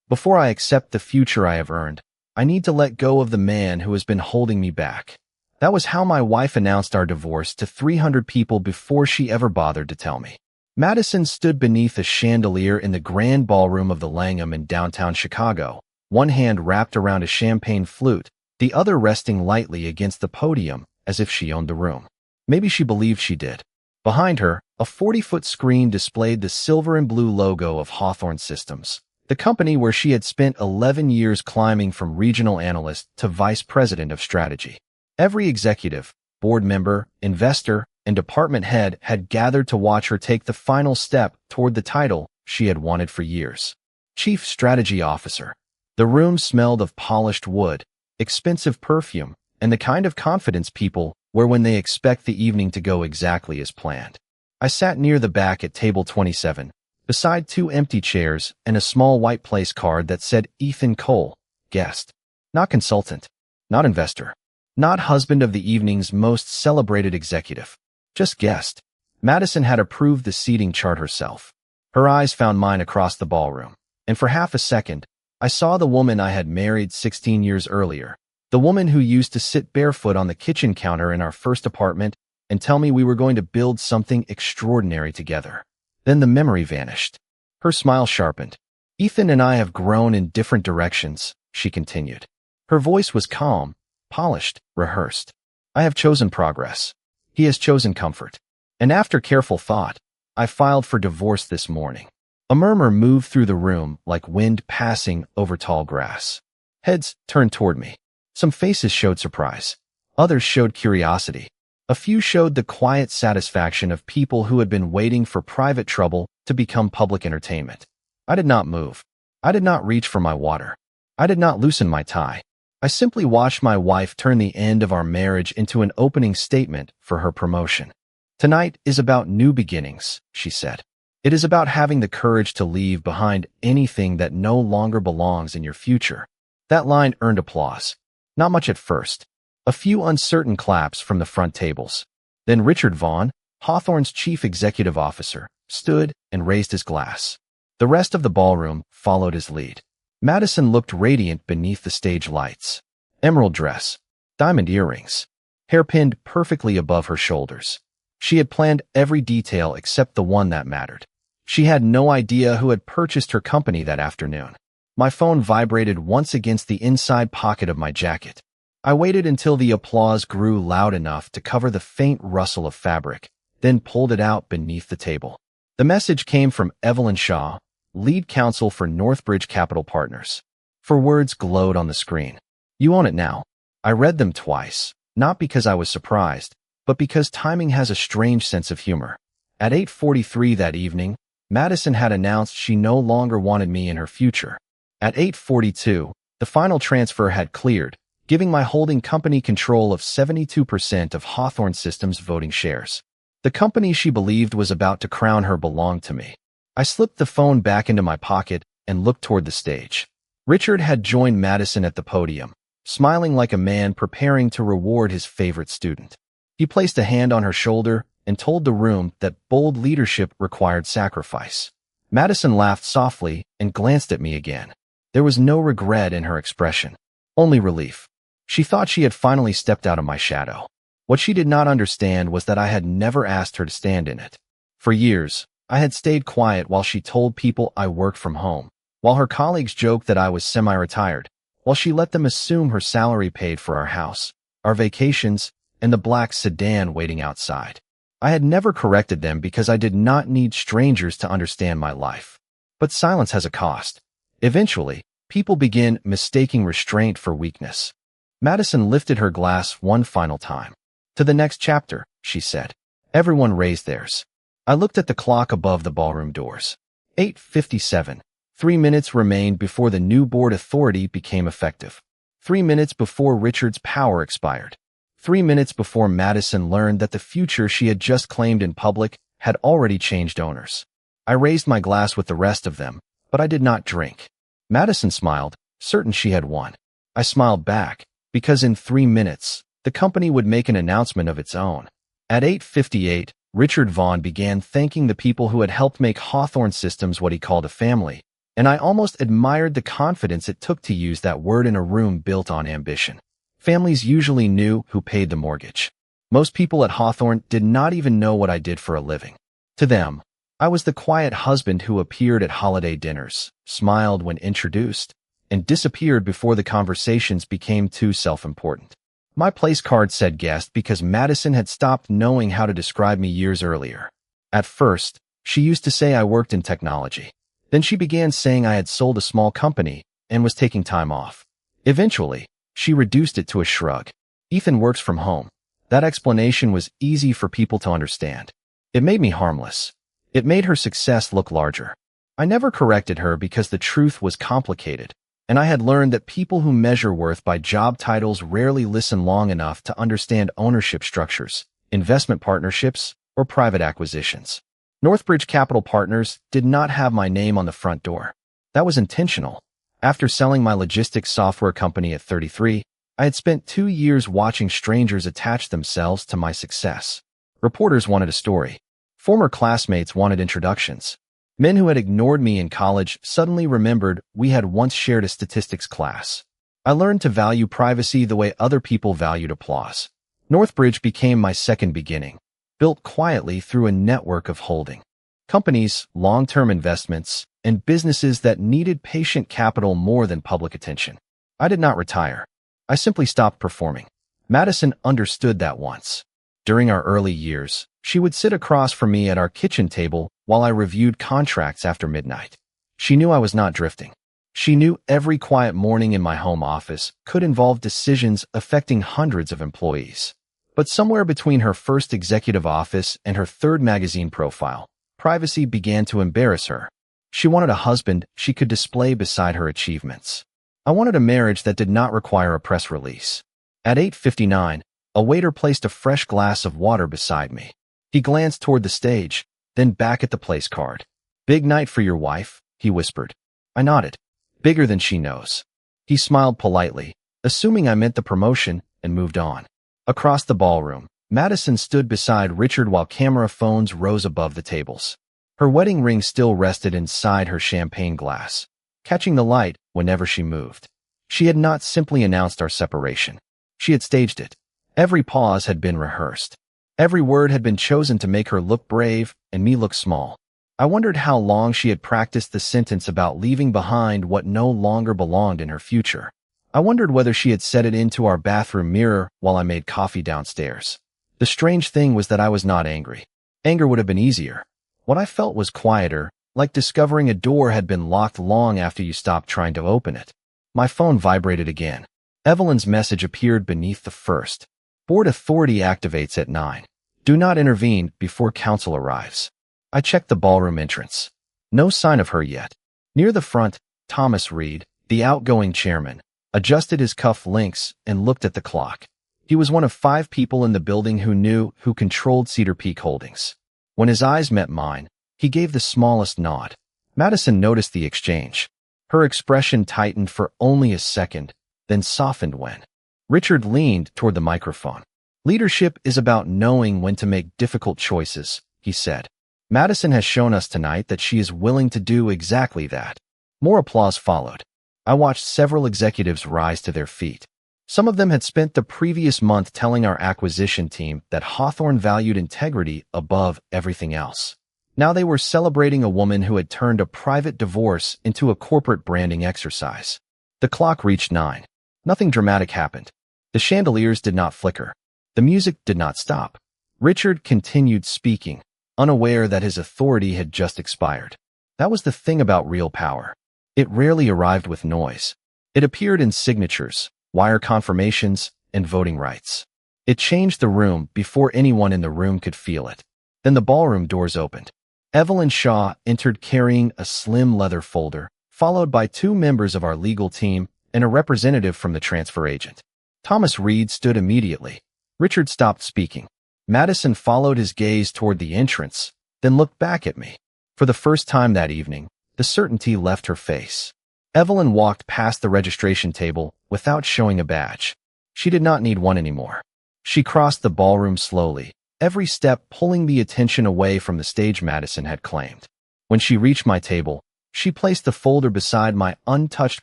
Before I accept the future I have earned, I need to let go of the man who has been holding me back. That was how my wife announced our divorce to 300 people before she ever bothered to tell me. Madison stood beneath a chandelier in the grand ballroom of the Langham in downtown Chicago, one hand wrapped around a champagne flute, the other resting lightly against the podium as if she owned the room. Maybe she believed she did. Behind her, a 40-foot screen displayed the silver and blue logo of Hawthorne Systems, the company where she had spent 11 years climbing from regional analyst to vice president of strategy. Every executive, board member, investor, and department head had gathered to watch her take the final step toward the title she had wanted for years. Chief Strategy Officer. The room smelled of polished wood, expensive perfume, and the kind of confidence people wear when they expect the evening to go exactly as planned. I sat near the back at table 27, beside two empty chairs and a small white place card that said Ethan Cole, guest. Not consultant, not investor, not husband of the evening's most celebrated executive. Just guest. Madison had approved the seating chart herself. Her eyes found mine across the ballroom, and for half a second, I saw the woman I had married 16 years earlier, the woman who used to sit barefoot on the kitchen counter in our first apartment and tell me we were going to build something extraordinary together. Then the memory vanished. Her smile sharpened. Ethan and I have grown in different directions, she continued. Her voice was calm, polished, rehearsed. I have chosen progress. He has chosen comfort. And after careful thought, I filed for divorce this morning. A murmur moved through the room like wind passing over tall grass. Heads turned toward me. Some faces showed surprise. Others showed curiosity. A few showed the quiet satisfaction of people who had been waiting for private trouble to become public entertainment. I did not move. I did not reach for my water. I did not loosen my tie. I simply watched my wife turn the end of our marriage into an opening statement for her promotion. Tonight is about new beginnings, she said. It is about having the courage to leave behind anything that no longer belongs in your future. That line earned applause. Not much at first. A few uncertain claps from the front tables. Then Richard Vaughn, Hawthorne's chief executive officer, stood and raised his glass. The rest of the ballroom followed his lead. Madison looked radiant beneath the stage lights. Emerald dress, diamond earrings, hair pinned perfectly above her shoulders. She had planned every detail except the one that mattered. She had no idea who had purchased her company that afternoon. My phone vibrated once against the inside pocket of my jacket. I waited until the applause grew loud enough to cover the faint rustle of fabric, then pulled it out beneath the table. The message came from Evelyn Shaw, lead counsel for Northbridge Capital Partners. Her words glowed on the screen. You own it now. I read them twice, not because I was surprised, but because timing has a strange sense of humor. At 8:43 that evening, Madison had announced she no longer wanted me in her future. At 8:42, the final transfer had cleared, giving my holding company control of 72% of Hawthorne Systems voting shares. The company she believed was about to crown her belonged to me. I slipped the phone back into my pocket and looked toward the stage. Richard had joined Madison at the podium, smiling like a man preparing to reward his favorite student. He placed a hand on her shoulder and told the room that bold leadership required sacrifice. Madison laughed softly and glanced at me again. There was no regret in her expression, only relief. She thought she had finally stepped out of my shadow. What she did not understand was that I had never asked her to stand in it. For years, I had stayed quiet while she told people I worked from home, while her colleagues joked that I was semi-retired, while she let them assume her salary paid for our house, our vacations, and the black sedan waiting outside. I had never corrected them because I did not need strangers to understand my life. But silence has a cost. Eventually, people begin mistaking restraint for weakness. Madison lifted her glass one final time. To the next chapter, she said. Everyone raised theirs. I looked at the clock above the ballroom doors. 8:57. 3 minutes remained before the new board authority became effective. 3 minutes before Richard's power expired. 3 minutes before Madison learned that the future she had just claimed in public had already changed owners. I raised my glass with the rest of them, but I did not drink. Madison smiled, certain she had won. I smiled back, because in 3 minutes, the company would make an announcement of its own. At 8:58, Richard Vaughn began thanking the people who had helped make Hawthorne Systems what he called a family, and I almost admired the confidence it took to use that word in a room built on ambition. Families usually knew who paid the mortgage. Most people at Hawthorne did not even know what I did for a living. To them, I was the quiet husband who appeared at holiday dinners, smiled when introduced, and disappeared before the conversations became too self-important. My place card said guest because Madison had stopped knowing how to describe me years earlier. At first, she used to say I worked in technology. Then she began saying I had sold a small company and was taking time off. Eventually, she reduced it to a shrug. Ethan works from home. That explanation was easy for people to understand. It made me harmless. It made her success look larger. I never corrected her because the truth was complicated, and I had learned that people who measure worth by job titles rarely listen long enough to understand ownership structures, investment partnerships, or private acquisitions. Northbridge Capital Partners did not have my name on the front door. That was intentional. After selling my logistics software company at 33, I had spent 2 years watching strangers attach themselves to my success. Reporters wanted a story. Former classmates wanted introductions. Men who had ignored me in college suddenly remembered we had once shared a statistics class. I learned to value privacy the way other people valued applause. Northbridge became my second beginning, built quietly through a network of holding companies, long-term investments, and businesses that needed patient capital more than public attention. I did not retire. I simply stopped performing. Madison understood that once. During our early years, she would sit across from me at our kitchen table while I reviewed contracts after midnight. She knew I was not drifting. She knew every quiet morning in my home office could involve decisions affecting hundreds of employees. But somewhere between her first executive office and her third magazine profile, privacy began to embarrass her. She wanted a husband she could display beside her achievements. I wanted a marriage that did not require a press release. At 8:59, a waiter placed a fresh glass of water beside me. He glanced toward the stage, then back at the place card. "Big night for your wife," he whispered. I nodded. "Bigger than she knows." He smiled politely, assuming I meant the promotion, and moved on. Across the ballroom, Madison stood beside Richard while camera phones rose above the tables. Her wedding ring still rested inside her champagne glass, catching the light whenever she moved. She had not simply announced our separation. She had staged it. Every pause had been rehearsed. Every word had been chosen to make her look brave and me look small. I wondered how long she had practiced the sentence about leaving behind what no longer belonged in her future. I wondered whether she had said it into our bathroom mirror while I made coffee downstairs. The strange thing was that I was not angry. Anger would have been easier. What I felt was quieter, like discovering a door had been locked long after you stopped trying to open it. My phone vibrated again. Evelyn's message appeared beneath the first. Board authority activates at 9. Do not intervene before counsel arrives. I checked the ballroom entrance. No sign of her yet. Near the front, Thomas Reed, the outgoing chairman, adjusted his cuff links and looked at the clock. He was one of 5 people in the building who controlled Cedar Peak Holdings. When his eyes met mine, he gave the smallest nod. Madison noticed the exchange. Her expression tightened for only a second, then softened when Richard leaned toward the microphone. Leadership is about knowing when to make difficult choices, he said. Madison has shown us tonight that she is willing to do exactly that. More applause followed. I watched several executives rise to their feet. Some of them had spent the previous month telling our acquisition team that Hawthorne valued integrity above everything else. Now they were celebrating a woman who had turned a private divorce into a corporate branding exercise. The clock reached 9. Nothing dramatic happened. The chandeliers did not flicker. The music did not stop. Richard continued speaking, unaware that his authority had just expired. That was the thing about real power. It rarely arrived with noise. It appeared in signatures, wire confirmations, and voting rights. It changed the room before anyone in the room could feel it. Then the ballroom doors opened. Evelyn Shaw entered carrying a slim leather folder, followed by 2 members of our legal team and a representative from the transfer agent. Thomas Reed stood immediately. Richard stopped speaking. Madison followed his gaze toward the entrance, then looked back at me. For the first time that evening, the certainty left her face. Evelyn walked past the registration table without showing a badge. She did not need one anymore. She crossed the ballroom slowly, every step pulling the attention away from the stage Madison had claimed. When she reached my table, She placed the folder beside my untouched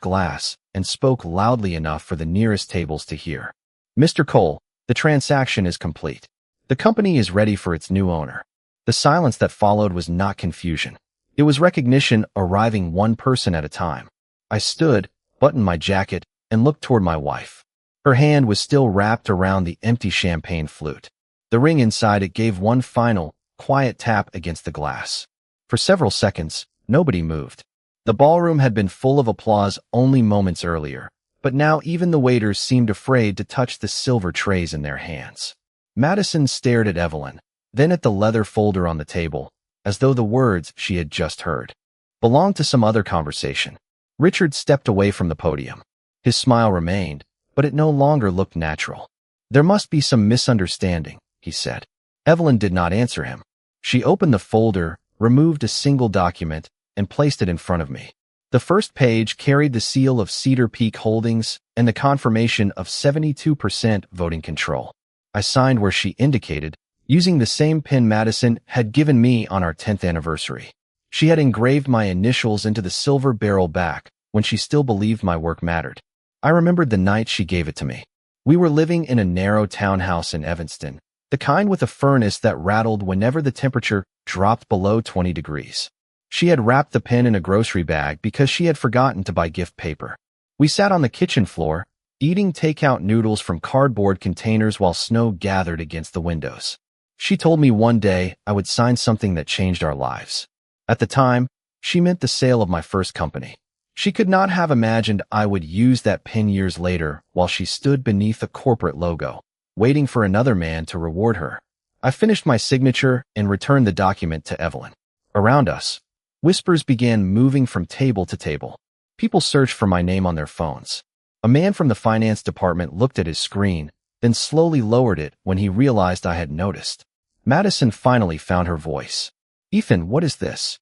glass and spoke loudly enough for the nearest tables to hear. Mr. Cole, the transaction is complete. The company is ready for its new owner. The silence that followed was not confusion. It was recognition arriving one person at a time. I stood, buttoned my jacket, and looked toward my wife. Her hand was still wrapped around the empty champagne flute. The ring inside it gave one final, quiet tap against the glass. For several seconds, nobody moved. The ballroom had been full of applause only moments earlier, but now even the waiters seemed afraid to touch the silver trays in their hands. Madison stared at Evelyn, then at the leather folder on the table, as though the words she had just heard belonged to some other conversation. Richard stepped away from the podium. His smile remained, but it no longer looked natural. There must be some misunderstanding, he said. Evelyn did not answer him. She opened the folder, removed a single document, and placed it in front of me. The first page carried the seal of Cedar Peak Holdings and the confirmation of 72% voting control. I signed where she indicated, using the same pen Madison had given me on our 10th anniversary. She had engraved my initials into the silver barrel back when she still believed my work mattered. I remembered the night she gave it to me. We were living in a narrow townhouse in Evanston, the kind with a furnace that rattled whenever the temperature dropped below 20 degrees. She had wrapped the pen in a grocery bag because she had forgotten to buy gift paper. We sat on the kitchen floor, eating takeout noodles from cardboard containers while snow gathered against the windows. She told me one day I would sign something that changed our lives. At the time, she meant the sale of my first company. She could not have imagined I would use that pen years later while she stood beneath a corporate logo, waiting for another man to reward her. I finished my signature and returned the document to Evelyn. Around us, whispers began moving from table to table. People searched for my name on their phones. A man from the finance department looked at his screen, then slowly lowered it when he realized I had noticed. Madison finally found her voice. "Ethan, what is this?"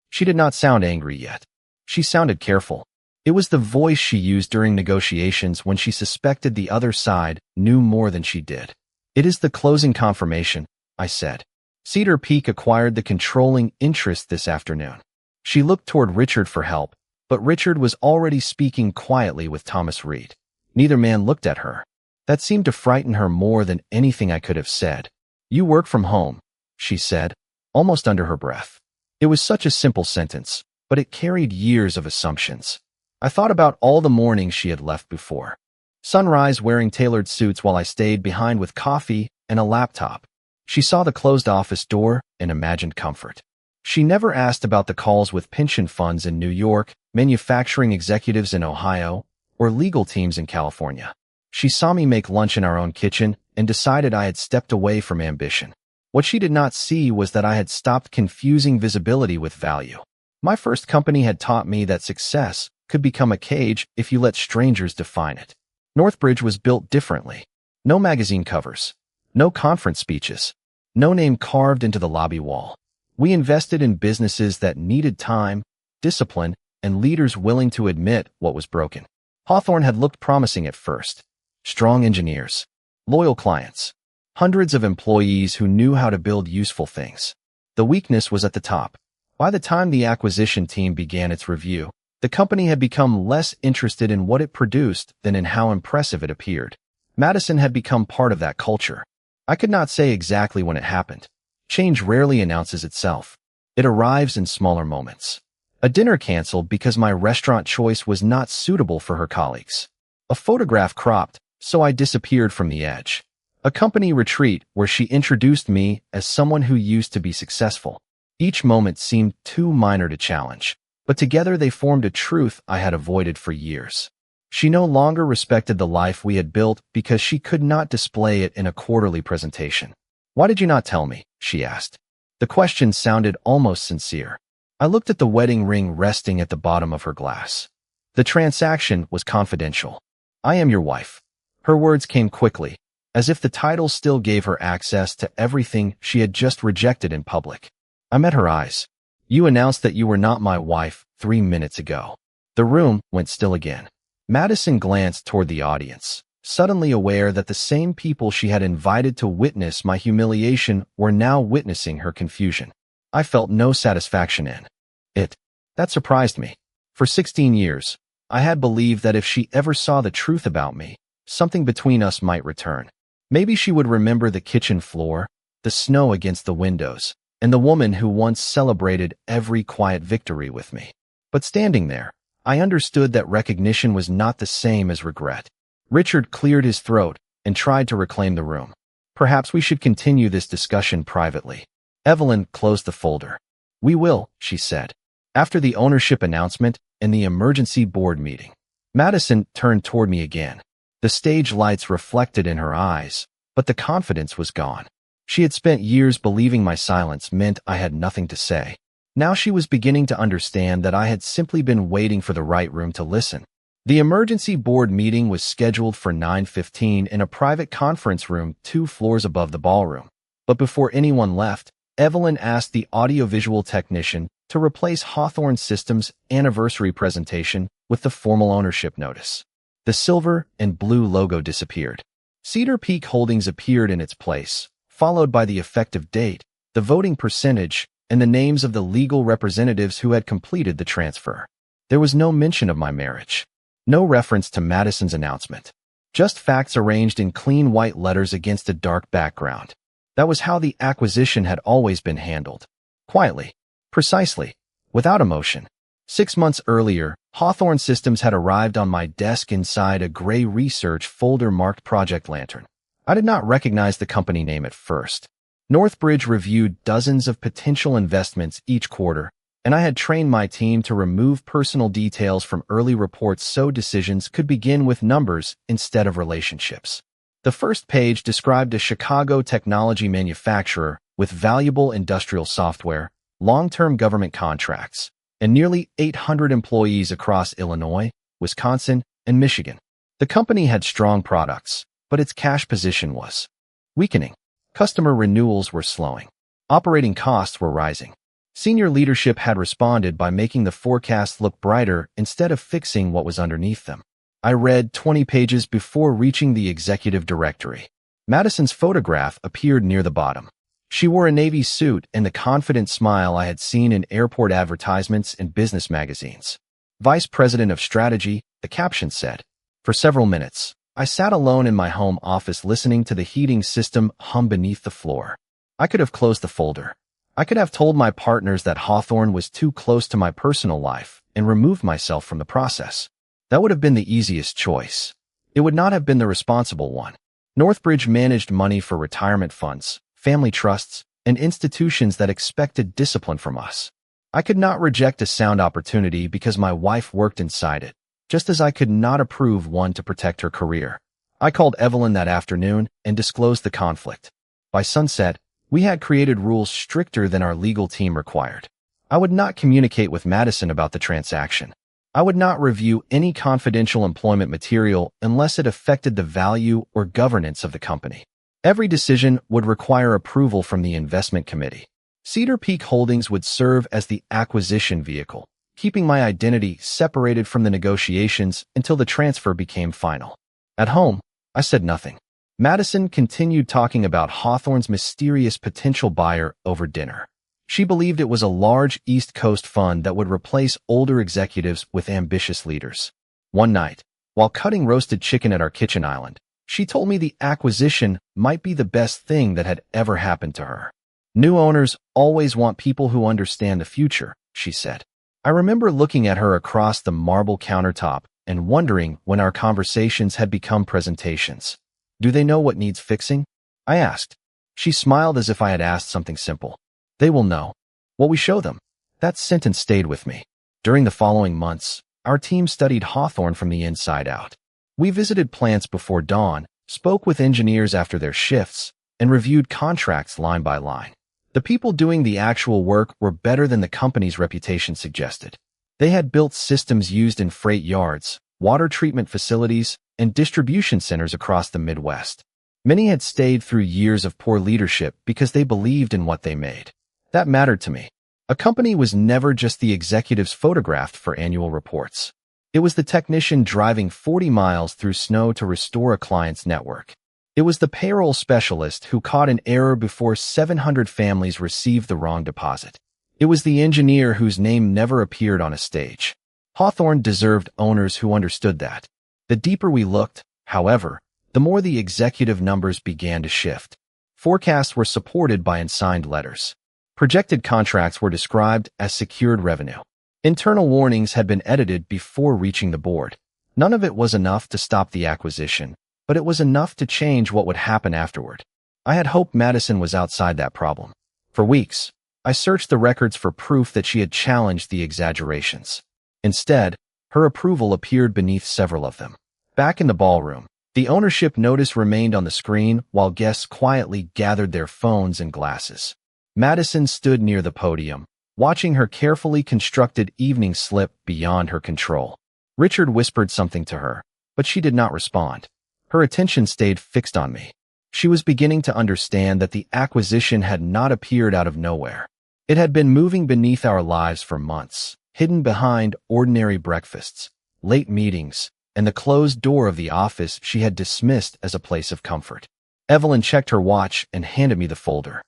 She did not sound angry yet. She sounded careful. It was the voice she used during negotiations when she suspected the other side knew more than she did. "It is the closing confirmation," I said. "Cedar Peak acquired the controlling interest this afternoon." She looked toward Richard for help, but Richard was already speaking quietly with Thomas Reed. Neither man looked at her. That seemed to frighten her more than anything I could have said. "You work from home," she said, almost under her breath. It was such a simple sentence, but it carried years of assumptions. I thought about all the mornings she had left before. Sunrise wearing tailored suits while I stayed behind with coffee and a laptop. She saw the closed office door and imagined comfort. She never asked about the calls with pension funds in New York, manufacturing executives in Ohio, or legal teams in California. She saw me make lunch in our own kitchen and decided I had stepped away from ambition. What she did not see was that I had stopped confusing visibility with value. My first company had taught me that success could become a cage if you let strangers define it. Northbridge was built differently. No magazine covers. No conference speeches. No name carved into the lobby wall. We invested in businesses that needed time, discipline, and leaders willing to admit what was broken. Hawthorne had looked promising at first. Strong engineers. Loyal clients. Hundreds of employees who knew how to build useful things. The weakness was at the top. By the time the acquisition team began its review, the company had become less interested in what it produced than in how impressive it appeared. Madison had become part of that culture. I could not say exactly when it happened. Change rarely announces itself. It arrives in smaller moments. A dinner canceled because my restaurant choice was not suitable for her colleagues. A photograph cropped, so I disappeared from the edge. A company retreat where she introduced me as someone who used to be successful. Each moment seemed too minor to challenge, but together they formed a truth I had avoided for years. She no longer respected the life we had built because she could not display it in a quarterly presentation. "Why did you not tell me?" she asked. The question sounded almost sincere. I looked at the wedding ring resting at the bottom of her glass. The transaction was confidential. "I am your wife." Her words came quickly, as if the title still gave her access to everything she had just rejected in public. I met her eyes. "You announced that you were not my wife 3 minutes ago." The room went still again. Madison glanced toward the audience, suddenly aware that the same people she had invited to witness my humiliation were now witnessing her confusion. I felt no satisfaction in it. That surprised me. For 16 years, I had believed that if she ever saw the truth about me, something between us might return. Maybe she would remember the kitchen floor, the snow against the windows, and the woman who once celebrated every quiet victory with me. But standing there, I understood that recognition was not the same as regret. Richard cleared his throat and tried to reclaim the room. Perhaps we should continue this discussion privately. Evelyn closed the folder. We will, she said. After the ownership announcement and the emergency board meeting, Madison turned toward me again. The stage lights reflected in her eyes, but the confidence was gone. She had spent years believing my silence meant I had nothing to say. Now she was beginning to understand that I had simply been waiting for the right room to listen. The emergency board meeting was scheduled for 9:15 in a private conference room 2 floors above the ballroom. But before anyone left, Evelyn asked the audiovisual technician to replace Hawthorne Systems' anniversary presentation with the formal ownership notice. The silver and blue logo disappeared. Cedar Peak Holdings appeared in its place, followed by the effective date, the voting percentage, and the names of the legal representatives who had completed the transfer. There was no mention of my marriage. No reference to Madison's announcement. Just facts arranged in clean white letters against a dark background. That was how the acquisition had always been handled. Quietly. Precisely. Without emotion. 6 months earlier, Hawthorne Systems had arrived on my desk inside a gray research folder marked Project Lantern. I did not recognize the company name at first. Northbridge reviewed dozens of potential investments each quarter, and I had trained my team to remove personal details from early reports so decisions could begin with numbers instead of relationships. The first page described a Chicago technology manufacturer with valuable industrial software, long-term government contracts, and nearly 800 employees across Illinois, Wisconsin, and Michigan. The company had strong products, but its cash position was weakening. Customer renewals were slowing. Operating costs were rising. Senior leadership had responded by making the forecasts look brighter instead of fixing what was underneath them. I read 20 pages before reaching the executive directory. Madison's photograph appeared near the bottom. She wore a navy suit and the confident smile I had seen in airport advertisements and business magazines. Vice President of Strategy, the caption said. For several minutes, I sat alone in my home office listening to the heating system hum beneath the floor. I could have closed the folder. I could have told my partners that Hawthorne was too close to my personal life and removed myself from the process. That would have been the easiest choice. It would not have been the responsible one. Northbridge managed money for retirement funds, family trusts, and institutions that expected discipline from us. I could not reject a sound opportunity because my wife worked inside it, just as I could not approve one to protect her career. I called Evelyn that afternoon and disclosed the conflict. By sunset, we had created rules stricter than our legal team required. I would not communicate with Madison about the transaction. I would not review any confidential employment material unless it affected the value or governance of the company. Every decision would require approval from the investment committee. Cedar Peak Holdings would serve as the acquisition vehicle, keeping my identity separated from the negotiations until the transfer became final. At home, I said nothing. Madison continued talking about Hawthorne's mysterious potential buyer over dinner. She believed it was a large East Coast fund that would replace older executives with ambitious leaders. One night, while cutting roasted chicken at our kitchen island, she told me the acquisition might be the best thing that had ever happened to her. New owners always want people who understand the future, she said. I remember looking at her across the marble countertop and wondering when our conversations had become presentations. Do they know what needs fixing? I asked. She smiled as if I had asked something simple. They will know what we show them. That sentence stayed with me. During the following months, our team studied Hawthorne from the inside out. We visited plants before dawn, spoke with engineers after their shifts, and reviewed contracts line by line. The people doing the actual work were better than the company's reputation suggested. They had built systems used in freight yards, water treatment facilities, and distribution centers across the Midwest. Many had stayed through years of poor leadership because they believed in what they made. That mattered to me. A company was never just the executives photographed for annual reports. It was the technician driving 40 miles through snow to restore a client's network. It was the payroll specialist who caught an error before 700 families received the wrong deposit. It was the engineer whose name never appeared on a stage. Hawthorne deserved owners who understood that. The deeper we looked, however, the more the executive numbers began to shift. Forecasts were supported by unsigned letters. Projected contracts were described as secured revenue. Internal warnings had been edited before reaching the board. None of it was enough to stop the acquisition, but it was enough to change what would happen afterward. I had hoped Madison was outside that problem. For weeks, I searched the records for proof that she had challenged the exaggerations. Instead, her approval appeared beneath several of them. Back in the ballroom, the ownership notice remained on the screen while guests quietly gathered their phones and glasses. Madison stood near the podium, watching her carefully constructed evening slip beyond her control. Richard whispered something to her, but she did not respond. Her attention stayed fixed on me. She was beginning to understand that the acquisition had not appeared out of nowhere. It had been moving beneath our lives for months, hidden behind ordinary breakfasts, late meetings, and the closed door of the office she had dismissed as a place of comfort. Evelyn checked her watch and handed me the folder.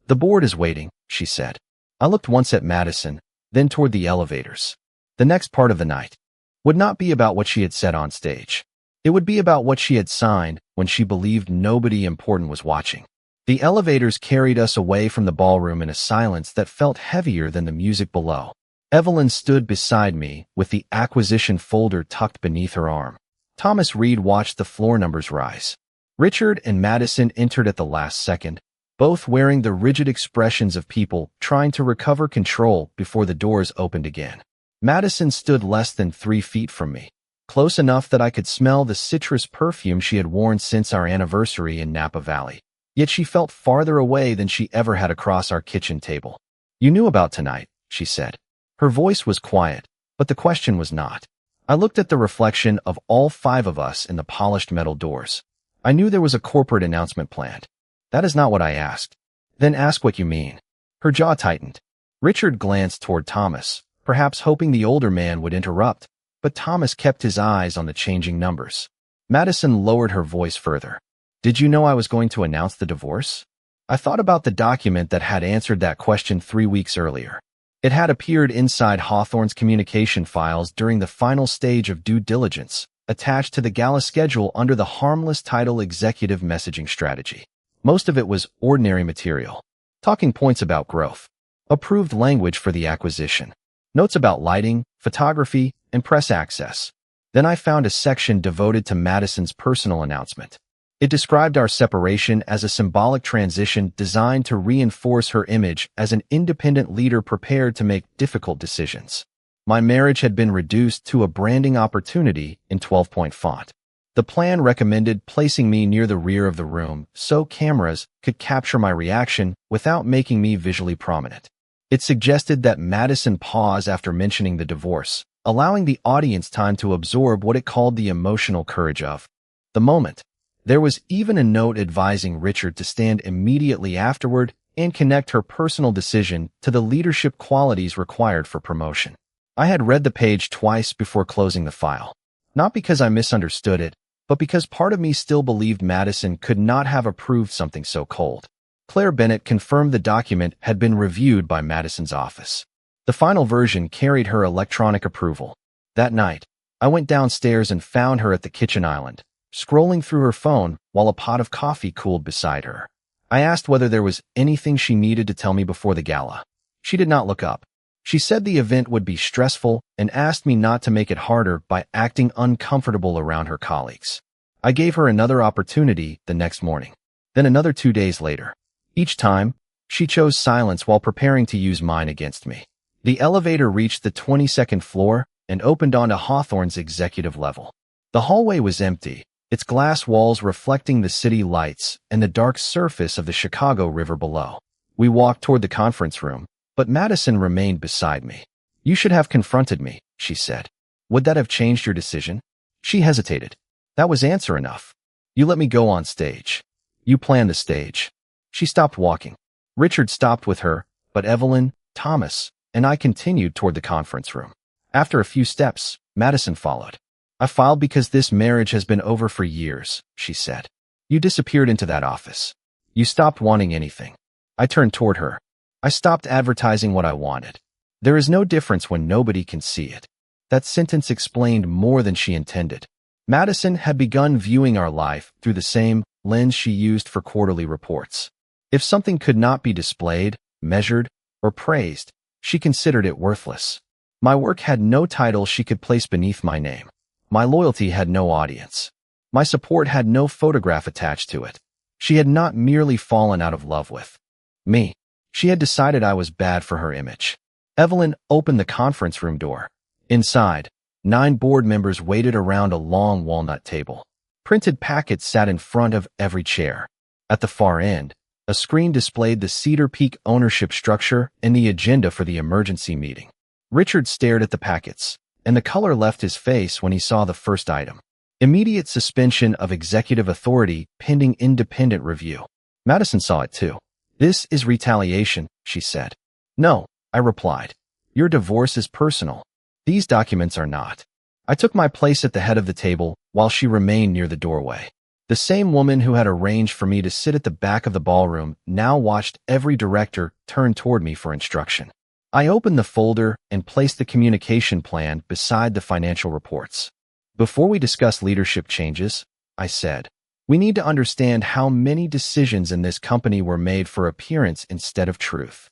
"The board is waiting," she said. I looked once at Madison, then toward the elevators. The next part of the night would not be about what she had said on stage. It would be about what she had signed when she believed nobody important was watching. The elevators carried us away from the ballroom in a silence that felt heavier than the music below. Evelyn stood beside me with the acquisition folder tucked beneath her arm. Thomas Reed watched the floor numbers rise. Richard and Madison entered at the last second, both wearing the rigid expressions of people trying to recover control before the doors opened again. Madison stood less than 3 feet from me, close enough that I could smell the citrus perfume she had worn since our anniversary in Napa Valley. Yet she felt farther away than she ever had across our kitchen table. "You knew about tonight," she said. Her voice was quiet, but the question was not. I looked at the reflection of all 5 of us in the polished metal doors. I knew there was a corporate announcement planned. "That is not what I asked." "Then ask what you mean." Her jaw tightened. Richard glanced toward Thomas, perhaps hoping the older man would interrupt, but Thomas kept his eyes on the changing numbers. Madison lowered her voice further. "Did you know I was going to announce the divorce?" I thought about the document that had answered that question 3 weeks earlier. It had appeared inside Hawthorne's communication files during the final stage of due diligence, attached to the gala schedule under the harmless title Executive Messaging Strategy. Most of it was ordinary material. Talking points about growth. Approved language for the acquisition. Notes about lighting, photography, and press access. Then I found a section devoted to Madison's personal announcement. It described our separation as a symbolic transition designed to reinforce her image as an independent leader prepared to make difficult decisions. My marriage had been reduced to a branding opportunity in 12-point font. The plan recommended placing me near the rear of the room so cameras could capture my reaction without making me visually prominent. It suggested that Madison pause after mentioning the divorce, allowing the audience time to absorb what it called the emotional courage of the moment. There was even a note advising Richard to stand immediately afterward and connect her personal decision to the leadership qualities required for promotion. I had read the page twice before closing the file, not because I misunderstood it, but because part of me still believed Madison could not have approved something so cold. Claire Bennett confirmed the document had been reviewed by Madison's office. The final version carried her electronic approval. That night, I went downstairs and found her at the kitchen island, scrolling through her phone while a pot of coffee cooled beside her. I asked whether there was anything she needed to tell me before the gala. She did not look up. She said the event would be stressful and asked me not to make it harder by acting uncomfortable around her colleagues. I gave her another opportunity the next morning, then another 2 days later. Each time, she chose silence while preparing to use mine against me. The elevator reached the 22nd floor and opened onto Hawthorne's executive level. The hallway was empty, its glass walls reflecting the city lights and the dark surface of the Chicago River below. We walked toward the conference room, but Madison remained beside me. "You should have confronted me," she said. "Would that have changed your decision?" She hesitated. "That was answer enough. You let me go on stage. You planned the stage." She stopped walking. Richard stopped with her, but Evelyn, Thomas, and I continued toward the conference room. After a few steps, Madison followed. "I filed because this marriage has been over for years," she said. "You disappeared into that office. You stopped wanting anything." I turned toward her. I stopped advertising what I wanted. There is no difference when nobody can see it. That sentence explained more than she intended. Madison had begun viewing our life through the same lens she used for quarterly reports. If something could not be displayed, measured, or praised, she considered it worthless. My work had no title she could place beneath my name. My loyalty had no audience. My support had no photograph attached to it. She had not merely fallen out of love with me. She had decided I was bad for her image. Evelyn opened the conference room door. Inside, 9 board members waited around a long walnut table. Printed packets sat in front of every chair. At the far end, a screen displayed the Cedar Peak ownership structure and the agenda for the emergency meeting. Richard stared at the packets, and the color left his face when he saw the first item. Immediate suspension of executive authority pending independent review. Madison saw it too. "This is retaliation," she said. "No," I replied. "Your divorce is personal. These documents are not." I took my place at the head of the table while she remained near the doorway. The same woman who had arranged for me to sit at the back of the ballroom now watched every director turn toward me for instruction. I opened the folder and placed the communication plan beside the financial reports. "Before we discuss leadership changes," I said, "we need to understand how many decisions in this company were made for appearance instead of truth."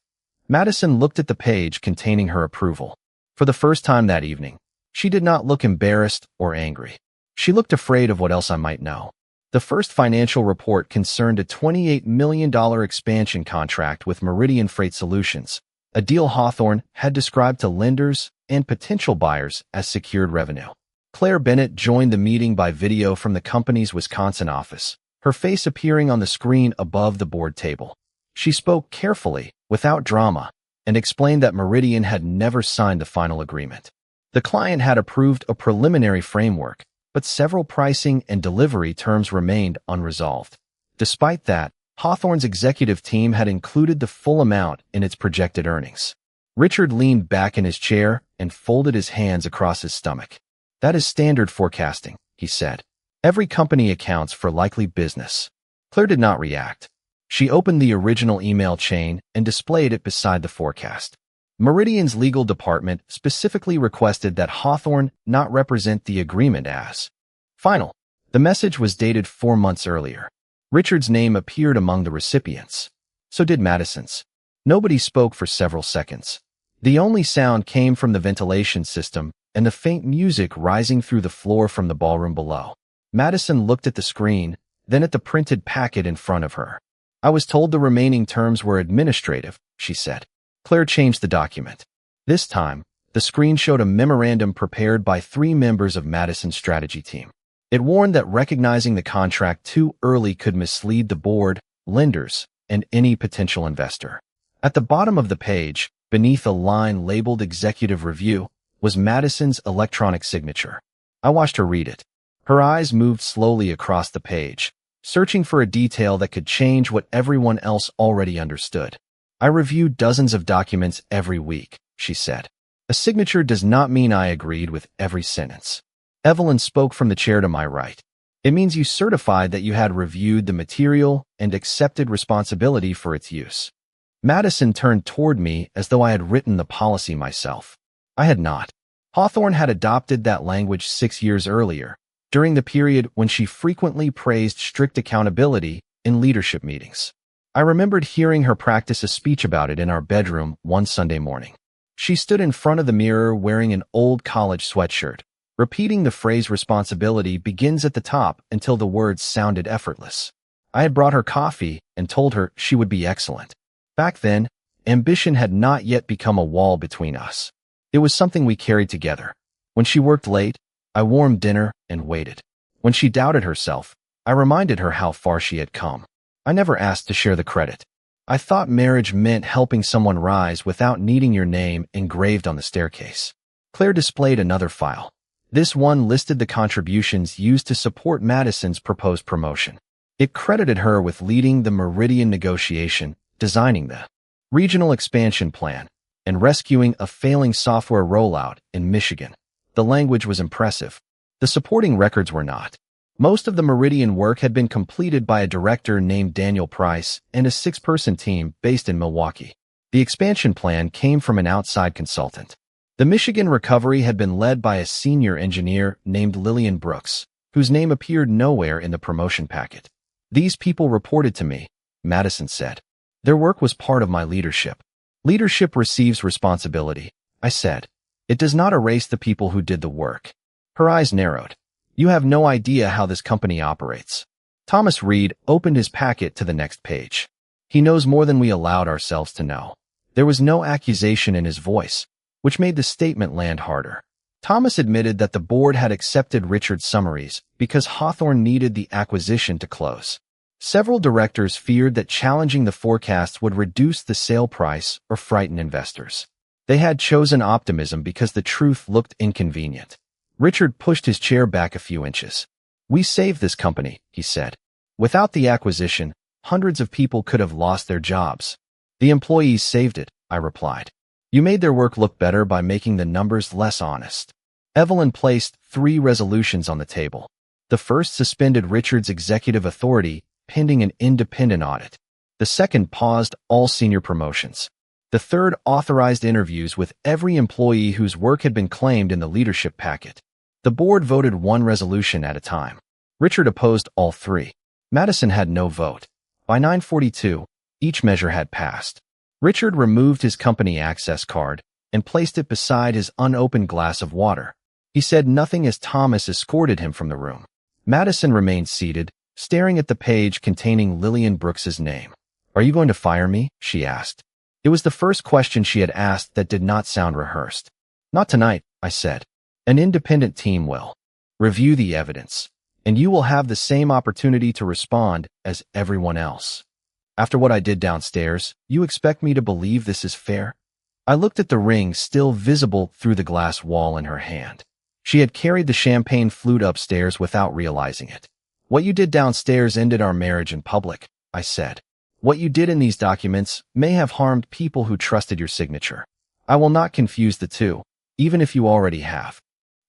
Madison looked at the page containing her approval. For the first time that evening, she did not look embarrassed or angry. She looked afraid of what else I might know. The first financial report concerned a $28 million expansion contract with Meridian Freight Solutions, a deal Hawthorne had described to lenders and potential buyers as secured revenue. Claire Bennett joined the meeting by video from the company's Wisconsin office, her face appearing on the screen above the board table. She spoke carefully, without drama, and explained that Meridian had never signed the final agreement. The client had approved a preliminary framework, but several pricing and delivery terms remained unresolved. Despite that, Hawthorne's executive team had included the full amount in its projected earnings. Richard leaned back in his chair and folded his hands across his stomach. "That is standard forecasting," he said. "Every company accounts for likely business." Claire did not react. She opened the original email chain and displayed it beside the forecast. Meridian's legal department specifically requested that Hawthorne not represent the agreement as final. The message was dated 4 months earlier. Richard's name appeared among the recipients. So did Madison's. Nobody spoke for several seconds. The only sound came from the ventilation system and the faint music rising through the floor from the ballroom below. Madison looked at the screen, then at the printed packet in front of her. "I was told the remaining terms were administrative," she said. Claire changed the document. This time, the screen showed a memorandum prepared by 3 members of Madison's strategy team. It warned that recognizing the contract too early could mislead the board, lenders, and any potential investor. At the bottom of the page, beneath a line labeled Executive Review, was Madison's electronic signature. I watched her read it. Her eyes moved slowly across the page, searching for a detail that could change what everyone else already understood. "I review dozens of documents every week," she said. "A signature does not mean I agreed with every sentence." Evelyn spoke from the chair to my right. "It means you certified that you had reviewed the material and accepted responsibility for its use." Madison turned toward me as though I had written the policy myself. I had not. Hawthorne had adopted that language 6 years earlier, during the period when she frequently praised strict accountability in leadership meetings. I remembered hearing her practice a speech about it in our bedroom one Sunday morning. She stood in front of the mirror wearing an old college sweatshirt, repeating the phrase "responsibility begins at the top" until the words sounded effortless. I had brought her coffee and told her she would be excellent. Back then, ambition had not yet become a wall between us. It was something we carried together. When she worked late, I warmed dinner and waited. When she doubted herself, I reminded her how far she had come. I never asked to share the credit. I thought marriage meant helping someone rise without needing your name engraved on the staircase. Claire displayed another file. This one listed the contributions used to support Madison's proposed promotion. It credited her with leading the Meridian negotiation, designing the regional expansion plan, and rescuing a failing software rollout in Michigan. The language was impressive. The supporting records were not. Most of the Meridian work had been completed by a director named Daniel Price and a 6-person team based in Milwaukee. The expansion plan came from an outside consultant. The Michigan recovery had been led by a senior engineer named Lillian Brooks, whose name appeared nowhere in the promotion packet. These people reported to me, Madison said. Their work was part of my leadership. Leadership receives responsibility, I said. It does not erase the people who did the work. Her eyes narrowed. You have no idea how this company operates. Thomas Reed opened his packet to the next page. He knows more than we allowed ourselves to know. There was no accusation in his voice, which made the statement land harder. Thomas admitted that the board had accepted Richard's summaries because Hawthorne needed the acquisition to close. Several directors feared that challenging the forecasts would reduce the sale price or frighten investors. They had chosen optimism because the truth looked inconvenient. Richard pushed his chair back a few inches. We saved this company, he said. Without the acquisition, hundreds of people could have lost their jobs. The employees saved it, I replied. You made their work look better by making the numbers less honest. Evelyn placed 3 resolutions on the table. The first suspended Richard's executive authority pending an independent audit. The second paused all senior promotions. The third authorized interviews with every employee whose work had been claimed in the leadership packet. The board voted one resolution at a time. Richard opposed all 3. Madison had no vote. By 9:42, each measure had passed. Richard removed his company access card and placed it beside his unopened glass of water. He said nothing as Thomas escorted him from the room. Madison remained seated, staring at the page containing Lillian Brooks's name. Are you going to fire me? She asked. It was the first question she had asked that did not sound rehearsed. Not tonight, I said. An independent team will review the evidence, and you will have the same opportunity to respond as everyone else. After what I did downstairs, you expect me to believe this is fair? I looked at the ring still visible through the glass wall in her hand. She had carried the champagne flute upstairs without realizing it. What you did downstairs ended our marriage in public, I said. What you did in these documents may have harmed people who trusted your signature. I will not confuse the two, even if you already have.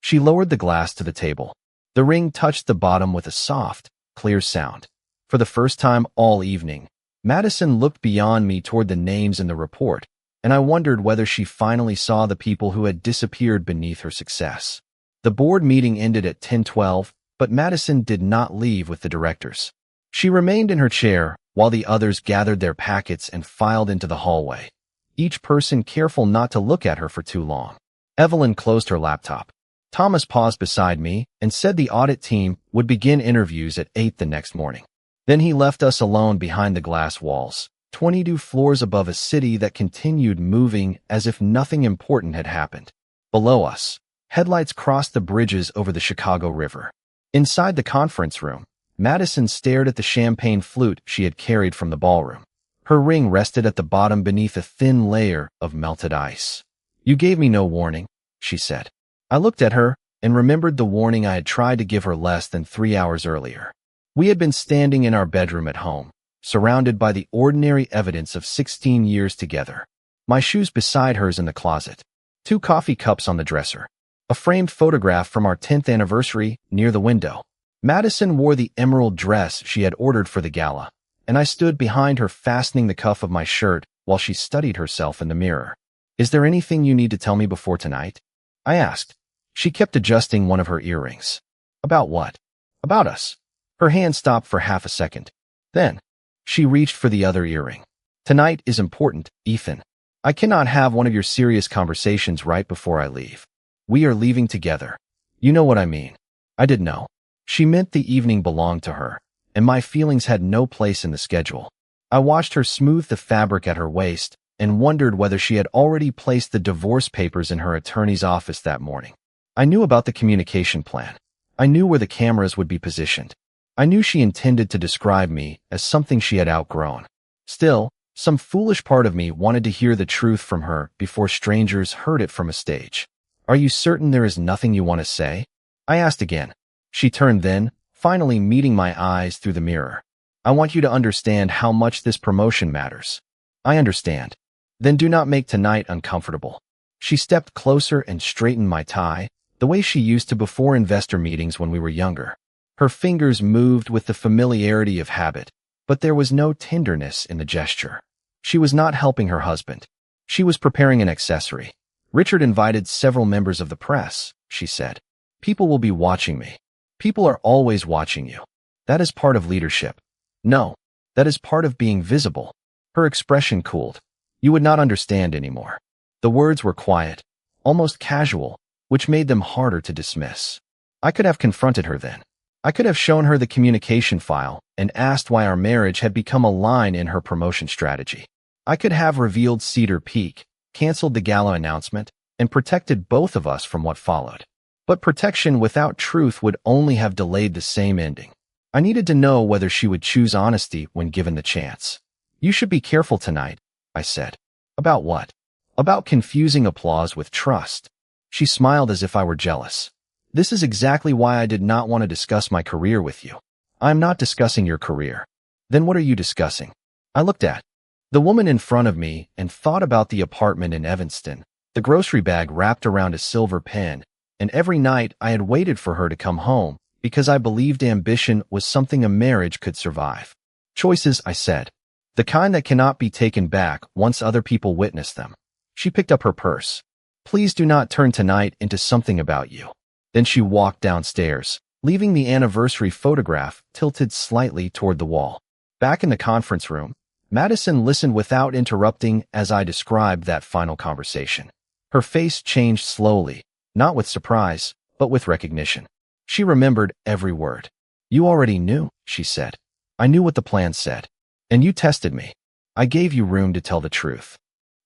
She lowered the glass to the table. The ring touched the bottom with a soft, clear sound. For the first time all evening, Madison looked beyond me toward the names in the report, and I wondered whether she finally saw the people who had disappeared beneath her success. The board meeting ended at 10:12, but Madison did not leave with the directors. She remained in her chair while the others gathered their packets and filed into the hallway, each person careful not to look at her for too long. Evelyn closed her laptop. Thomas paused beside me and said the audit team would begin interviews at 8 the next morning. Then he left us alone behind the glass walls, 22 floors above a city that continued moving as if nothing important had happened. Below us, headlights crossed the bridges over the Chicago River. Inside the conference room, Madison stared at the champagne flute she had carried from the ballroom. Her ring rested at the bottom beneath a thin layer of melted ice. You gave me no warning, she said. I looked at her and remembered the warning I had tried to give her less than 3 hours earlier. We had been standing in our bedroom at home, surrounded by the ordinary evidence of 16 years together. My shoes beside hers in the closet, 2 coffee cups on the dresser, a framed photograph from our 10th anniversary near the window. Madison wore the emerald dress she had ordered for the gala, and I stood behind her fastening the cuff of my shirt while she studied herself in the mirror. Is there anything you need to tell me before tonight? I asked. She kept adjusting one of her earrings. About what? About us. Her hand stopped for half a second. Then, she reached for the other earring. Tonight is important, Ethan. I cannot have one of your serious conversations right before I leave. We are leaving together. You know what I mean. I did know. She meant the evening belonged to her, and my feelings had no place in the schedule. I watched her smooth the fabric at her waist and wondered whether she had already placed the divorce papers in her attorney's office that morning. I knew about the communication plan. I knew where the cameras would be positioned. I knew she intended to describe me as something she had outgrown. Still, some foolish part of me wanted to hear the truth from her before strangers heard it from a stage. Are you certain there is nothing you want to say? I asked again. She turned then, finally meeting my eyes through the mirror. I want you to understand how much this promotion matters. I understand. Then do not make tonight uncomfortable. She stepped closer and straightened my tie, the way she used to before investor meetings when we were younger. Her fingers moved with the familiarity of habit, but there was no tenderness in the gesture. She was not helping her husband. She was preparing an accessory. Richard invited several members of the press, she said. People will be watching me. People are always watching you. That is part of leadership. No, that is part of being visible. Her expression cooled. You would not understand anymore. The words were quiet, almost casual, which made them harder to dismiss. I could have confronted her then. I could have shown her the communication file and asked why our marriage had become a line in her promotion strategy. I could have revealed Cedar Peak, canceled the gala announcement, and protected both of us from what followed. But protection without truth would only have delayed the same ending. I needed to know whether she would choose honesty when given the chance. You should be careful tonight, I said. About what? About confusing applause with trust. She smiled as if I were jealous. This is exactly why I did not want to discuss my career with you. I am not discussing your career. Then what are you discussing? I looked at the woman in front of me and thought about the apartment in Evanston, the grocery bag wrapped around a silver pen, and every night I had waited for her to come home because I believed ambition was something a marriage could survive. Choices, I said. The kind that cannot be taken back once other people witness them. She picked up her purse. Please do not turn tonight into something about you. Then she walked downstairs, leaving the anniversary photograph tilted slightly toward the wall. Back in the conference room, Madison listened without interrupting as I described that final conversation. Her face changed slowly, not with surprise, but with recognition. She remembered every word. You already knew, she said. I knew what the plan said. And you tested me. I gave you room to tell the truth.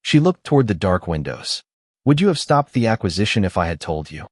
She looked toward the dark windows. Would you have stopped the acquisition if I had told you?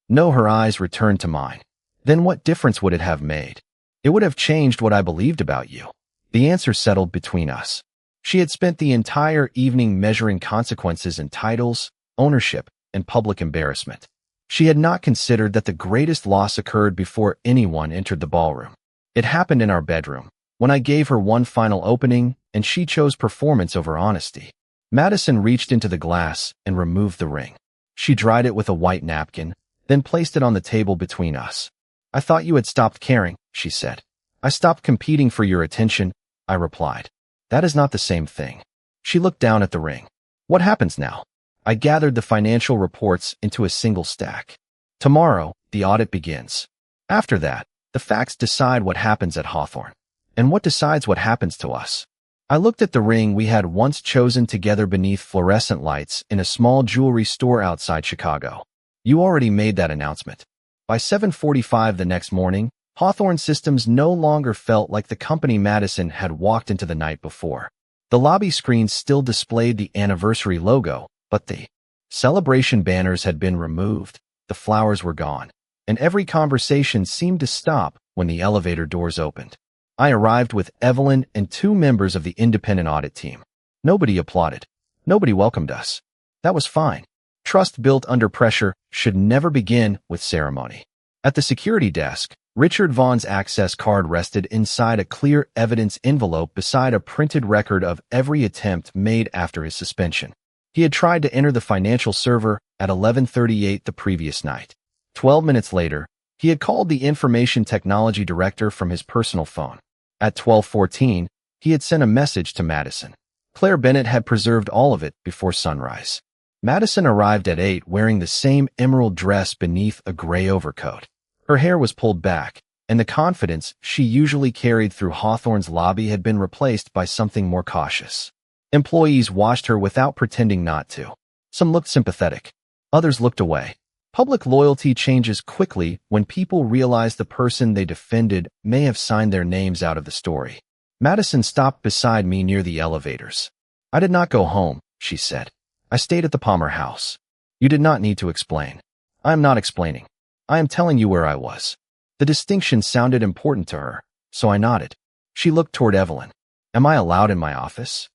No, her eyes returned to mine. Then what difference would it have made? It would have changed what I believed about you. The answer settled between us. She had spent the entire evening measuring consequences in titles, ownership, and public embarrassment. She had not considered that the greatest loss occurred before anyone entered the ballroom. It happened in our bedroom, when I gave her one final opening and she chose performance over honesty. Madison reached into the glass and removed the ring. She dried it with a white napkin, then placed it on the table between us. I thought you had stopped caring, she said. I stopped competing for your attention, I replied. That is not the same thing. She looked down at the ring. What happens now? I gathered the financial reports into a single stack. Tomorrow, the audit begins. After that, the facts decide what happens at Hawthorne. And what decides what happens to us? I looked at the ring we had once chosen together beneath fluorescent lights in a small jewelry store outside Chicago. You already made that announcement. By 7:45 the next morning, Hawthorne Systems no longer felt like the company Madison had walked into the night before. The lobby screens still displayed the anniversary logo, but the celebration banners had been removed, the flowers were gone, and every conversation seemed to stop when the elevator doors opened. I arrived with Evelyn and 2 members of the independent audit team. Nobody applauded. Nobody welcomed us. That was fine. Trust built under pressure should never begin with ceremony. At the security desk, Richard Vaughn's access card rested inside a clear evidence envelope beside a printed record of every attempt made after his suspension. He had tried to enter the financial server at 11:38 the previous night. 12 minutes later, he had called the information technology director from his personal phone. At 12:14, he had sent a message to Madison. Claire Bennett had preserved all of it before sunrise. Madison arrived at 8 wearing the same emerald dress beneath a gray overcoat. Her hair was pulled back, and the confidence she usually carried through Hawthorne's lobby had been replaced by something more cautious. Employees watched her without pretending not to. Some looked sympathetic. Others looked away. Public loyalty changes quickly when people realize the person they defended may have signed their names out of the story. Madison stopped beside me near the elevators. I did not go home, she said. I stayed at the Palmer house. You did not need to explain. I am not explaining. I am telling you where I was. The distinction sounded important to her, so I nodded. She looked toward Evelyn. Am I allowed in my office?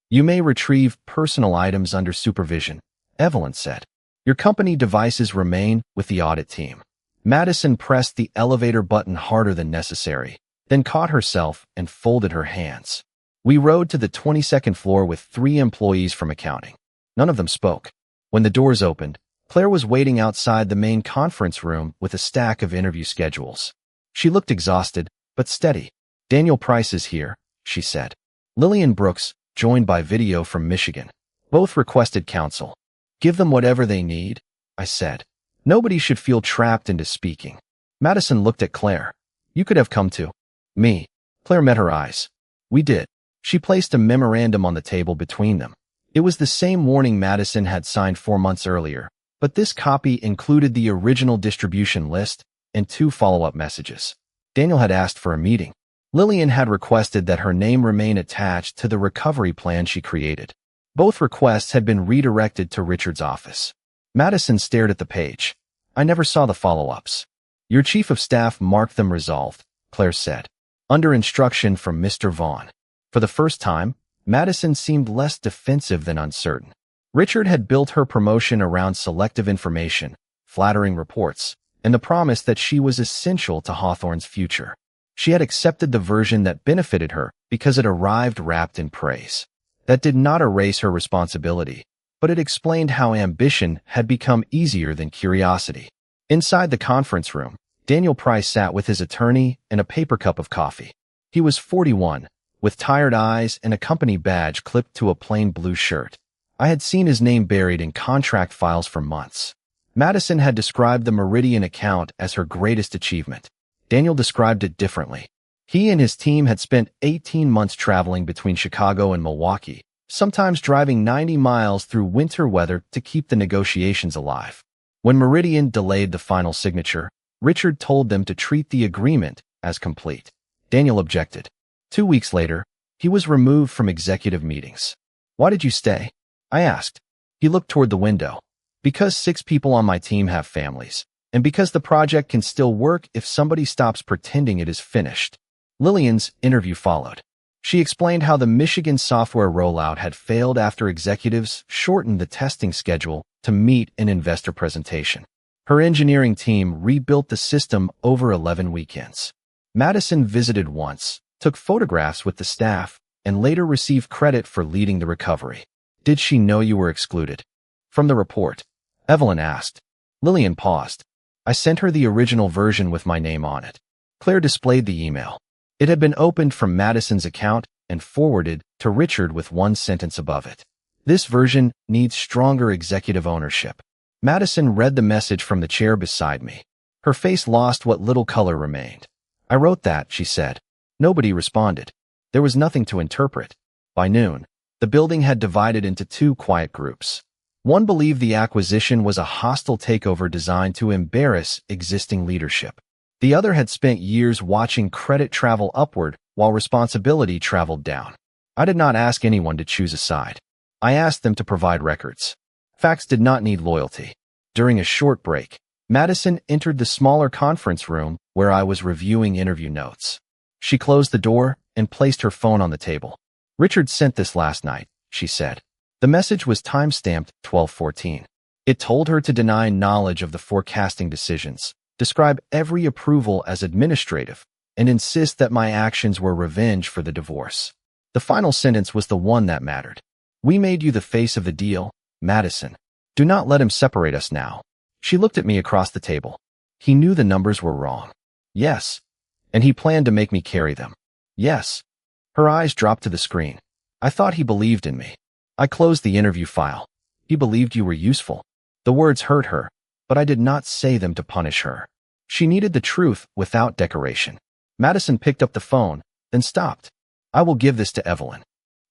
You may retrieve personal items under supervision, Evelyn said. Your company devices remain with the audit team. Madison pressed the elevator button harder than necessary, then caught herself and folded her hands. We rode to the 22nd floor with 3 employees from accounting. None of them spoke. When the doors opened, Claire was waiting outside the main conference room with a stack of interview schedules. She looked exhausted, but steady. Daniel Price is here, she said. Lillian Brooks, joined by video from Michigan. Both requested counsel. Give them whatever they need, I said. Nobody should feel trapped into speaking. Madison looked at Claire. You could have come to me. Claire met her eyes. We did. She placed a memorandum on the table between them. It was the same warning Madison had signed 4 months earlier, but this copy included the original distribution list and 2 follow-up messages. Daniel had asked for a meeting. Lillian had requested that her name remain attached to the recovery plan she created. Both requests had been redirected to Richard's office. Madison stared at the page. I never saw the follow-ups. Your chief of staff marked them resolved, Claire said. Under instruction from Mr. Vaughn. For the first time, Madison seemed less defensive than uncertain. Richard had built her promotion around selective information, flattering reports, and the promise that she was essential to Hawthorne's future. She had accepted the version that benefited her because it arrived wrapped in praise. That did not erase her responsibility, but it explained how ambition had become easier than curiosity. Inside the conference room, Daniel Price sat with his attorney and a paper cup of coffee. He was 41, with tired eyes and a company badge clipped to a plain blue shirt. I had seen his name buried in contract files for months. Madison had described the Meridian account as her greatest achievement. Daniel described it differently. He and his team had spent 18 months traveling between Chicago and Milwaukee, sometimes driving 90 miles through winter weather to keep the negotiations alive. When Meridian delayed the final signature, Richard told them to treat the agreement as complete. Daniel objected. 2 weeks later, he was removed from executive meetings. Why did you stay? I asked. He looked toward the window. Because 6 people on my team have families, and because the project can still work if somebody stops pretending it is finished. Lillian's interview followed. She explained how the Michigan software rollout had failed after executives shortened the testing schedule to meet an investor presentation. Her engineering team rebuilt the system over 11 weekends. Madison visited once, took photographs with the staff, and later received credit for leading the recovery. Did she know you were excluded? From the report, Evelyn asked. Lillian paused. I sent her the original version with my name on it. Claire displayed the email. It had been opened from Madison's account and forwarded to Richard with 1 sentence above it. This version needs stronger executive ownership. Madison read the message from the chair beside me. Her face lost what little color remained. I wrote that, she said. Nobody responded. There was nothing to interpret. By noon, the building had divided into 2 quiet groups. One believed the acquisition was a hostile takeover designed to embarrass existing leadership. The other had spent years watching credit travel upward while responsibility traveled down. I did not ask anyone to choose a side. I asked them to provide records. Facts did not need loyalty. During a short break, Madison entered the smaller conference room where I was reviewing interview notes. She closed the door and placed her phone on the table. Richard sent this last night, she said. The message was time-stamped 12/14. It told her to deny knowledge of the forecasting decisions, describe every approval as administrative, and insist that my actions were revenge for the divorce. The final sentence was the one that mattered. We made you the face of the deal, Madison. Do not let him separate us now. She looked at me across the table. He knew the numbers were wrong. Yes. And he planned to make me carry them. Yes. Her eyes dropped to the screen. I thought he believed in me. I closed the interview file. He believed you were useful. The words hurt her, but I did not say them to punish her. She needed the truth without decoration. Madison picked up the phone, then stopped. I will give this to Evelyn.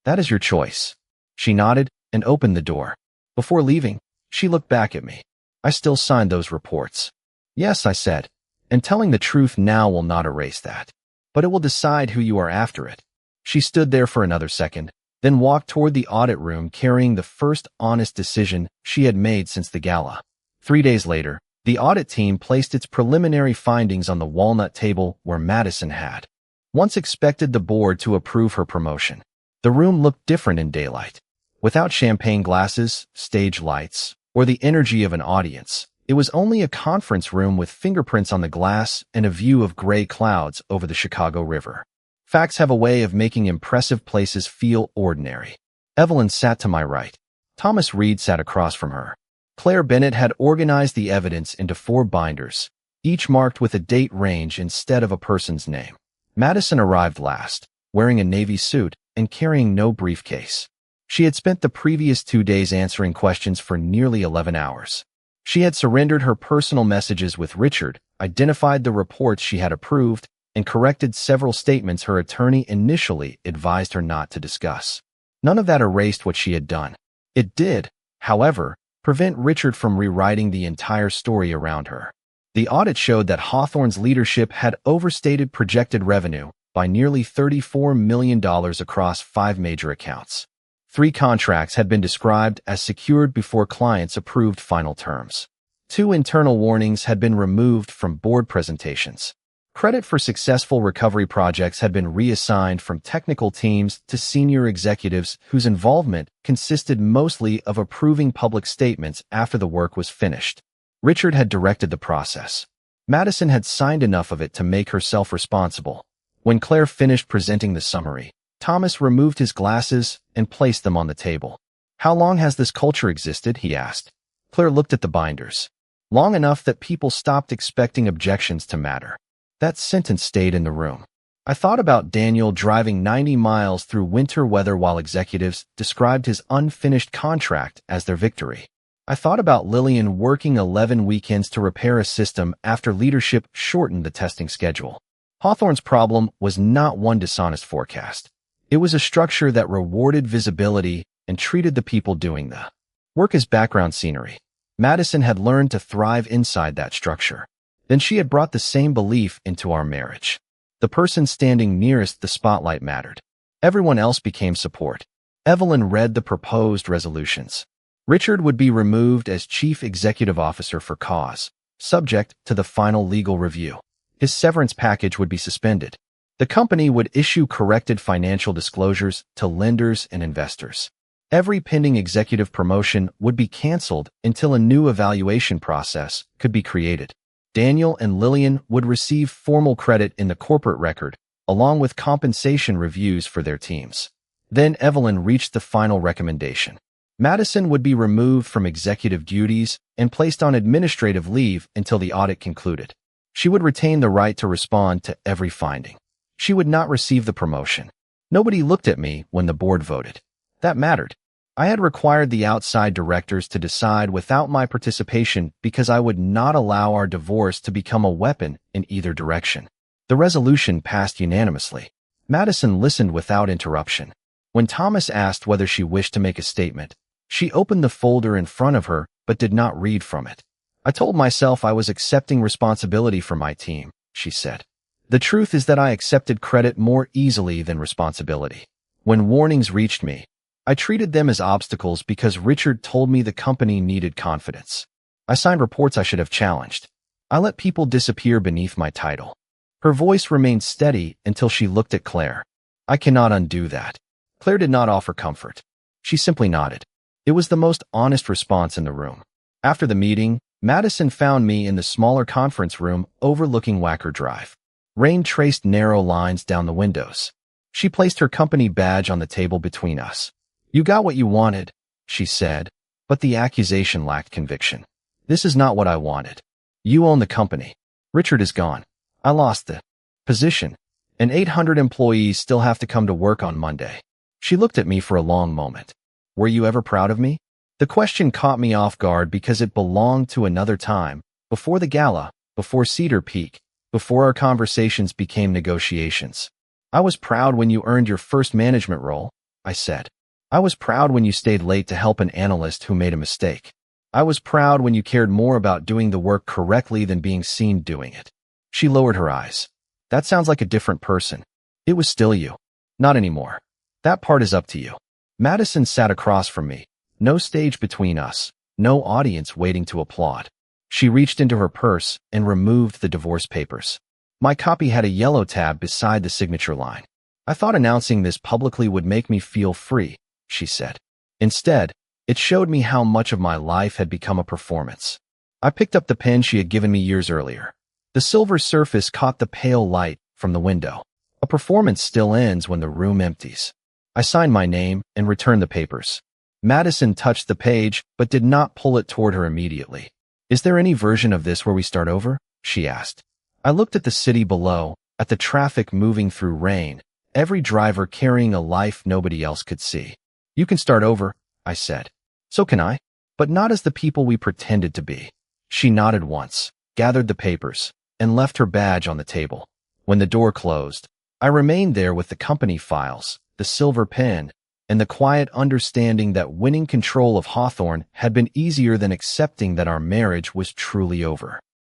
That is your choice. She nodded and opened the door. Before leaving, she looked back at me. I still signed those reports. Yes, I said, and telling the truth now will not erase that. But it will decide who you are after it. She stood there for another second, then walked toward the audit room carrying the first honest decision she had made since the gala. 3 days later, the audit team placed its preliminary findings on the walnut table where Madison had once expected the board to approve her promotion. The room looked different in daylight. Without champagne glasses, stage lights, or the energy of an audience, it was only a conference room with fingerprints on the glass and a view of gray clouds over the Chicago River. Facts have a way of making impressive places feel ordinary. Evelyn sat to my right. Thomas Reed sat across from her. Claire Bennett had organized the evidence into 4 binders, each marked with a date range instead of a person's name. Madison arrived last, wearing a navy suit, and carrying no briefcase. She had spent the previous 2 days answering questions for nearly 11 hours. She had surrendered her personal messages with Richard, identified the reports she had approved, and corrected several statements her attorney initially advised her not to discuss. None of that erased what she had done. It did, however, prevent Richard from rewriting the entire story around her. The audit showed that Hawthorne's leadership had overstated projected revenue by nearly $34 million across 5 major accounts. 3 contracts had been described as secured before clients approved final terms. 2 internal warnings had been removed from board presentations. Credit for successful recovery projects had been reassigned from technical teams to senior executives whose involvement consisted mostly of approving public statements after the work was finished. Richard had directed the process. Madison had signed enough of it to make herself responsible. When Claire finished presenting the summary, Thomas removed his glasses and placed them on the table. "How long has this culture existed?" he asked. Claire looked at the binders. "Long enough that people stopped expecting objections to matter." That sentence stayed in the room. I thought about Daniel driving 90 miles through winter weather while executives described his unfinished contract as their victory. I thought about Lillian working 11 weekends to repair a system after leadership shortened the testing schedule. Hawthorne's problem was not one dishonest forecast. It was a structure that rewarded visibility and treated the people doing the work as background scenery. Madison had learned to thrive inside that structure. Then she had brought the same belief into our marriage. The person standing nearest the spotlight mattered. Everyone else became support. Evelyn read the proposed resolutions. Richard would be removed as Chief Executive Officer for cause, subject to the final legal review. His severance package would be suspended. The company would issue corrected financial disclosures to lenders and investors. Every pending executive promotion would be canceled until a new evaluation process could be created. Daniel and Lillian would receive formal credit in the corporate record, along with compensation reviews for their teams. Then Evelyn reached the final recommendation. Madison would be removed from executive duties and placed on administrative leave until the audit concluded. She would retain the right to respond to every finding. She would not receive the promotion. Nobody looked at me when the board voted. That mattered. I had required the outside directors to decide without my participation because I would not allow our divorce to become a weapon in either direction. The resolution passed unanimously. Madison listened without interruption. When Thomas asked whether she wished to make a statement, she opened the folder in front of her but did not read from it. "I told myself I was accepting responsibility for my team," she said. "The truth is that I accepted credit more easily than responsibility. When warnings reached me, I treated them as obstacles because Richard told me the company needed confidence. I signed reports I should have challenged. I let people disappear beneath my title." Her voice remained steady until she looked at Claire. "I cannot undo that." Claire did not offer comfort. She simply nodded. It was the most honest response in the room. After the meeting, Madison found me in the smaller conference room overlooking Wacker Drive. Rain traced narrow lines down the windows. She placed her company badge on the table between us. "You got what you wanted," she said, but the accusation lacked conviction. "This is not what I wanted. You own the company. Richard is gone. I lost the position, and 800 employees still have to come to work on Monday." She looked at me for a long moment. "Were you ever proud of me?" The question caught me off guard because it belonged to another time, before the gala, before Cedar Peak, before our conversations became negotiations. "I was proud when you earned your first management role," I said. "I was proud when you stayed late to help an analyst who made a mistake. I was proud when you cared more about doing the work correctly than being seen doing it." She lowered her eyes. "That sounds like a different person." "It was still you." "Not anymore. That part is up to you." Madison sat across from me. No stage between us. No audience waiting to applaud. She reached into her purse and removed the divorce papers. My copy had a yellow tab beside the signature line. "I thought announcing this publicly would make me feel free," she said. Instead, it showed me how much of my life had become a performance. I picked up the pen she had given me years earlier. The silver surface caught the pale light from the window. A performance still ends when the room empties. I signed my name and returned the papers. Madison touched the page but did not pull it toward her immediately. "Is there any version of this where we start over?" she asked. I looked at the city below, at the traffic moving through rain, every driver carrying a life nobody else could see. You can start over, I said. So can I, but not as the people we pretended to be. She nodded once, gathered the papers, and left her badge on the table. When the door closed, I remained there with the company files, the silver pen, and the quiet understanding that winning control of Hawthorne had been easier than accepting that our marriage was truly over.